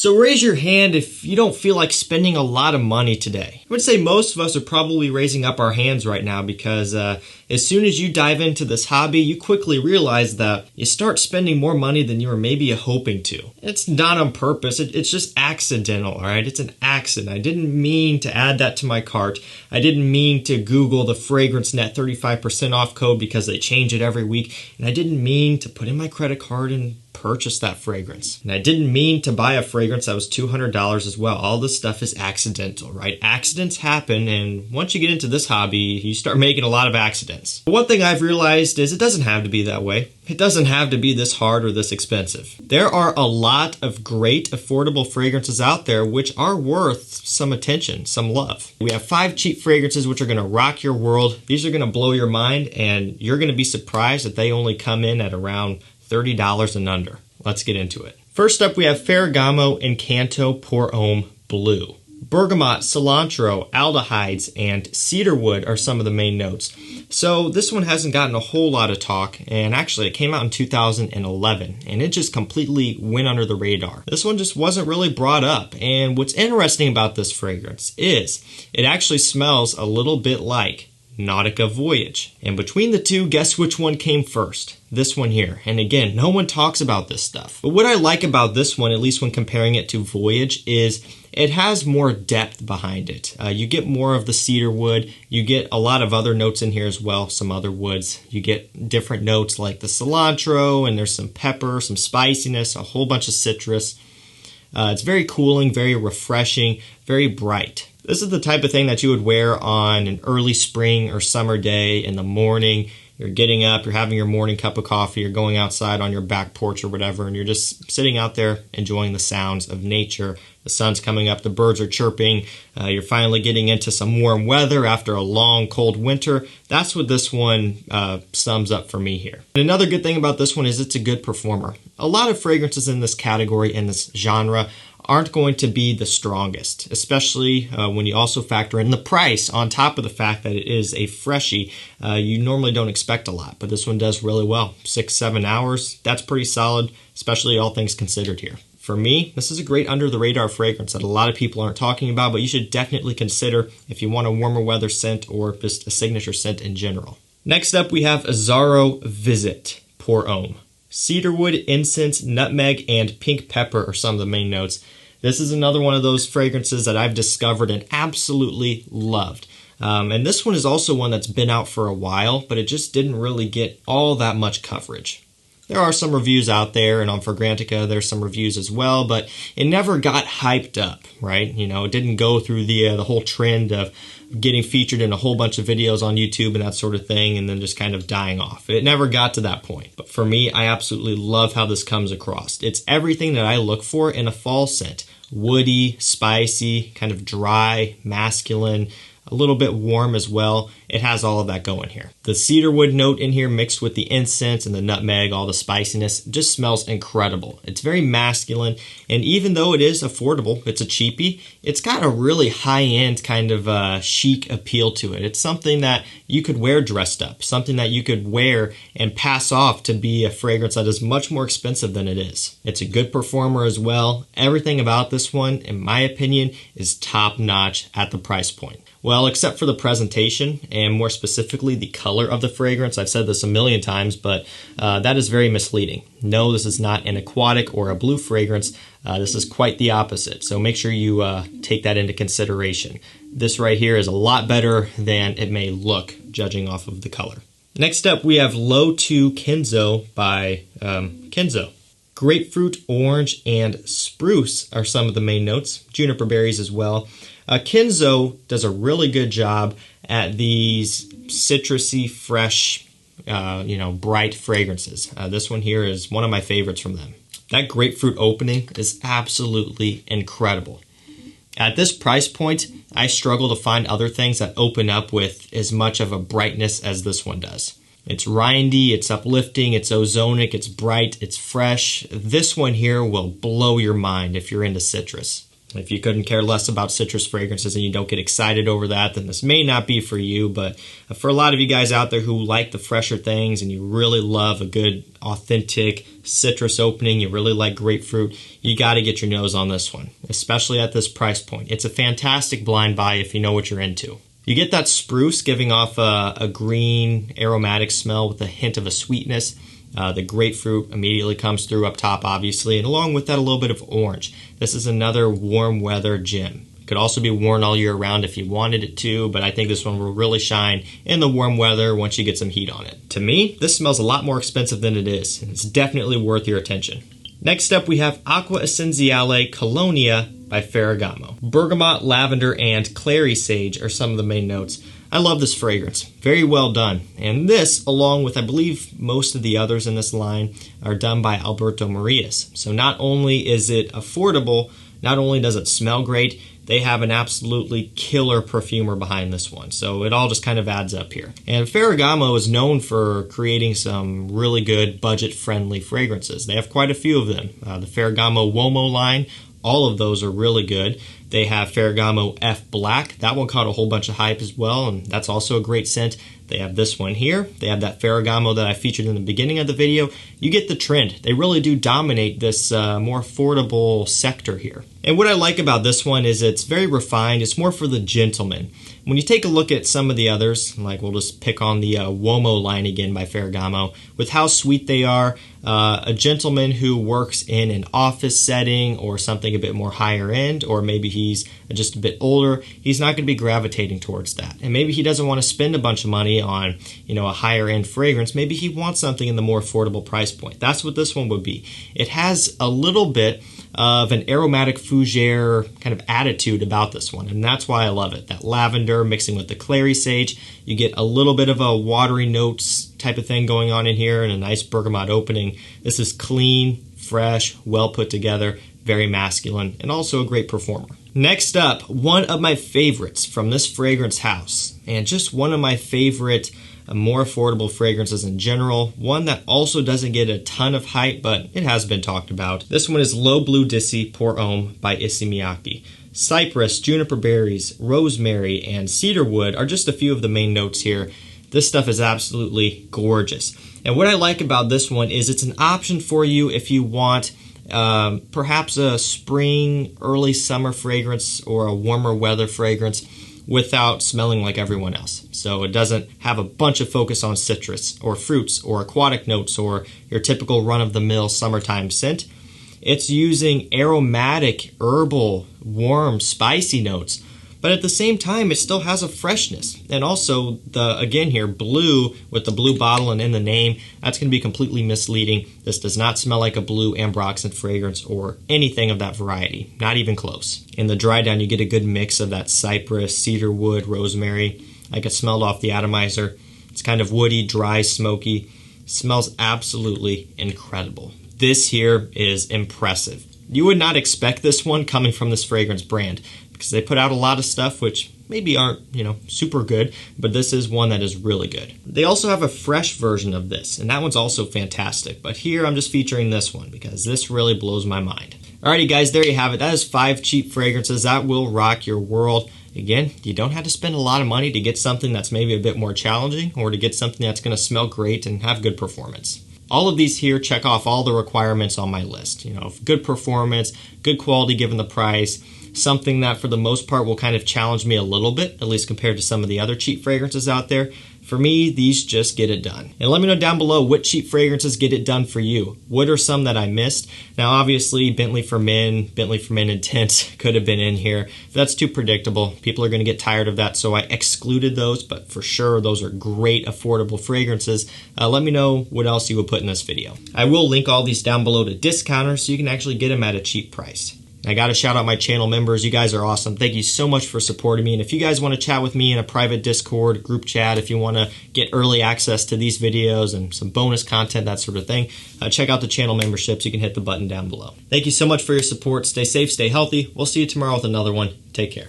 So raise your hand if you don't feel like spending a lot of money today. I would say most of us are probably raising up our hands right now because as soon as you dive into this hobby, you quickly realize that you start spending more money than you were maybe hoping to. It's not on purpose, it's just accidental, all right? It's an accident. I didn't mean to add that to my cart. I didn't mean to Google the Fragrance Net 35% off code because they change it every week. And I didn't mean to put in my credit card and purchase that fragrance. And I didn't mean to buy a fragrance that was $200 as well. All this stuff is accidental, right? Accidents happen, and once you get into this hobby, you start making a lot of accidents. But one thing I've realized is it doesn't have to be that way. It doesn't have to be this hard or this expensive. There are a lot of great affordable fragrances out there which are worth some attention, some love. We have 5 cheap fragrances which are going to rock your world. These are going to blow your mind, and you're going to be surprised that they only come in at around $30 and under. Let's get into it. First up, we have Ferragamo Encanto Pour Homme Blue. Bergamot, cilantro, aldehydes, and cedarwood are some of the main notes. So this one hasn't gotten a whole lot of talk, and actually it came out in 2011, and it just completely went under the radar. This one just wasn't really brought up, and what's interesting about this fragrance is it actually smells a little bit like Nautica Voyage. And between the two, guess which one came first? This one here. And again, no one talks about this stuff. But what I like about this one, at least when comparing it to Voyage, is it has more depth behind it. You get more of the cedar wood. You get a lot of other notes in here as well, some other woods. You get different notes like the cilantro, and there's some pepper, some spiciness, a whole bunch of citrus. It's very cooling, very refreshing, very bright. This is the type of thing that you would wear on an early spring or summer day in the morning. You're getting up, you're having your morning cup of coffee, you're going outside on your back porch or whatever, and you're just sitting out there enjoying the sounds of nature. The sun's coming up, the birds are chirping, you're finally getting into some warm weather after a long, cold winter. That's what this one sums up for me here. And another good thing about this one is it's a good performer. A lot of fragrances in this category, in this genre, aren't going to be the strongest, especially when you also factor in the price on top of the fact that it is a freshie. You normally don't expect a lot, but this one does really well. 6-7 hours, that's pretty solid, especially all things considered here. For me, this is a great under-the-radar fragrance that a lot of people aren't talking about, but you should definitely consider if you want a warmer weather scent or just a signature scent in general. Next up, we have Azzaro Visit Pour Homme. Cedarwood, incense, nutmeg, and pink pepper are some of the main notes. This is another one of those fragrances that I've discovered and absolutely loved. And this one is also one that's been out for a while, but it just didn't really get all that much coverage. There are some reviews out there, and on Fragrantica there's some reviews as well, but it never got hyped up, right? You know, it didn't go through the whole trend of getting featured in a whole bunch of videos on YouTube and that sort of thing, and then just kind of dying off. It never got to that point. But for me, I absolutely love how this comes across. It's everything that I look for in a fall scent. Woody, spicy, kind of dry, masculine, a little bit warm as well. It has all of that going here. The cedarwood note in here mixed with the incense and the nutmeg, all the spiciness, just smells incredible. It's very masculine, and even though it is affordable, it's a cheapie, it's got a really high-end kind of chic appeal to it. It's something that you could wear dressed up, something that you could wear and pass off to be a fragrance that is much more expensive than it is. It's a good performer as well. Everything about this one, in my opinion, is top-notch at the price point. Well, except for the presentation, and more specifically the color of the fragrance. I've said this a million times, but that is very misleading. No, this is not an aquatic or a blue fragrance. This is quite the opposite, so make sure you take that into consideration. This right here is a lot better than it may look, judging off of the color. Next up, we have To Kenzo by Kenzo. Grapefruit, orange, and spruce are some of the main notes. Juniper berries as well. Kenzo does a really good job at these citrusy, fresh, bright fragrances. This one here is one of my favorites from them. That grapefruit opening is absolutely incredible. At this price point, I struggle to find other things that open up with as much of a brightness as this one does. It's rindy, it's uplifting, it's ozonic, it's bright, it's fresh. This one here will blow your mind if you're into citrus. If you couldn't care less about citrus fragrances and you don't get excited over that, then this may not be for you. But for a lot of you guys out there who like the fresher things and you really love a good, authentic citrus opening, you really like grapefruit, you got to get your nose on this one, especially at this price point. It's a fantastic blind buy if you know what you're into. You get that spruce giving off a green aromatic smell with a hint of a sweetness. The grapefruit immediately comes through up top, obviously, and along with that a little bit of orange. This is another warm weather gem. It could also be worn all year round if you wanted it to, but I think this one will really shine in the warm weather once you get some heat on it. To me, this smells a lot more expensive than it is, and it's definitely worth your attention. Next up, we have Aqua Essenziale Colonia by Ferragamo. Bergamot, lavender, and clary sage are some of the main notes. I love this fragrance. Very well done. And this, along with I believe most of the others in this line, are done by Alberto Marias. So not only is it affordable, not only does it smell great, they have an absolutely killer perfumer behind this one. So it all just kind of adds up here. And Ferragamo is known for creating some really good budget-friendly fragrances. They have quite a few of them. The Ferragamo Uomo line, all of those are really good. They have Ferragamo F Black. That one caught a whole bunch of hype as well, and that's also a great scent. They have this one here. They have that Ferragamo that I featured in the beginning of the video. You get the trend. They really do dominate this more affordable sector here. And what I like about this one is it's very refined. It's more for the gentleman. When you take a look at some of the others, like we'll just pick on the Uomo line again by Ferragamo, with how sweet they are, a gentleman who works in an office setting or something a bit more higher end, or maybe he's just a bit older, he's not going to be gravitating towards that. And maybe he doesn't want to spend a bunch of money on, a higher end fragrance. Maybe he wants something in the more affordable price point. That's what this one would be. It has a little bit of an aromatic fougere kind of attitude about this one, and that's why I love it. That lavender mixing with the clary sage, you get a little bit of a watery notes type of thing going on in here and a nice bergamot opening. This is clean, fresh, well put together, very masculine, and also a great performer. Next up, one of my favorites from this fragrance house, and just one of my favorite more affordable fragrances in general. One that also doesn't get a ton of hype, but it has been talked about. This one is Low Blue Dissy Pour Homme by Issey Miyaki. Cypress, juniper berries, rosemary, and cedarwood are just a few of the main notes here. This stuff is absolutely gorgeous. And what I like about this one is it's an option for you if you want perhaps a spring, early summer fragrance or a warmer weather fragrance without smelling like everyone else. So it doesn't have a bunch of focus on citrus or fruits or aquatic notes or your typical run-of-the-mill summertime scent. It's using aromatic, herbal, warm, spicy notes, but at the same time it still has a freshness. And also again here, blue with the blue bottle and in the name, that's going to be completely misleading. This does not smell like a blue ambroxan fragrance or anything of that variety, not even close. In the dry down you get a good mix of that cypress, cedarwood, rosemary. I could smell it off the atomizer. It's kind of woody, dry, smoky. Smells absolutely incredible. This here is impressive. You would not expect this one coming from this fragrance brand because they put out a lot of stuff which maybe aren't, super good, but this is one that is really good. They also have a fresh version of this, and that one's also fantastic. But here I'm just featuring this one because this really blows my mind. Alrighty guys, there you have it. That is 5 cheap fragrances that will rock your world. Again, you don't have to spend a lot of money to get something that's maybe a bit more challenging or to get something that's going to smell great and have good performance. All of these here check off all the requirements on my list. Good performance, good quality given the price, something that for the most part will kind of challenge me a little bit, at least compared to some of the other cheap fragrances out there. For me, these just get it done. And let me know down below what cheap fragrances get it done for you. What are some that I missed? Now, obviously, Bentley for Men Intense could have been in here. If that's too predictable, people are going to get tired of that, so I excluded those, but for sure, those are great, affordable fragrances. Let me know what else you would put in this video. I will link all these down below to discounters so you can actually get them at a cheap price. I got to shout out my channel members. You guys are awesome. Thank you so much for supporting me. And if you guys want to chat with me in a private Discord group chat, if you want to get early access to these videos and some bonus content, that sort of thing, check out the channel memberships. You can hit the button down below. Thank you so much for your support. Stay safe, stay healthy. We'll see you tomorrow with another one. Take care.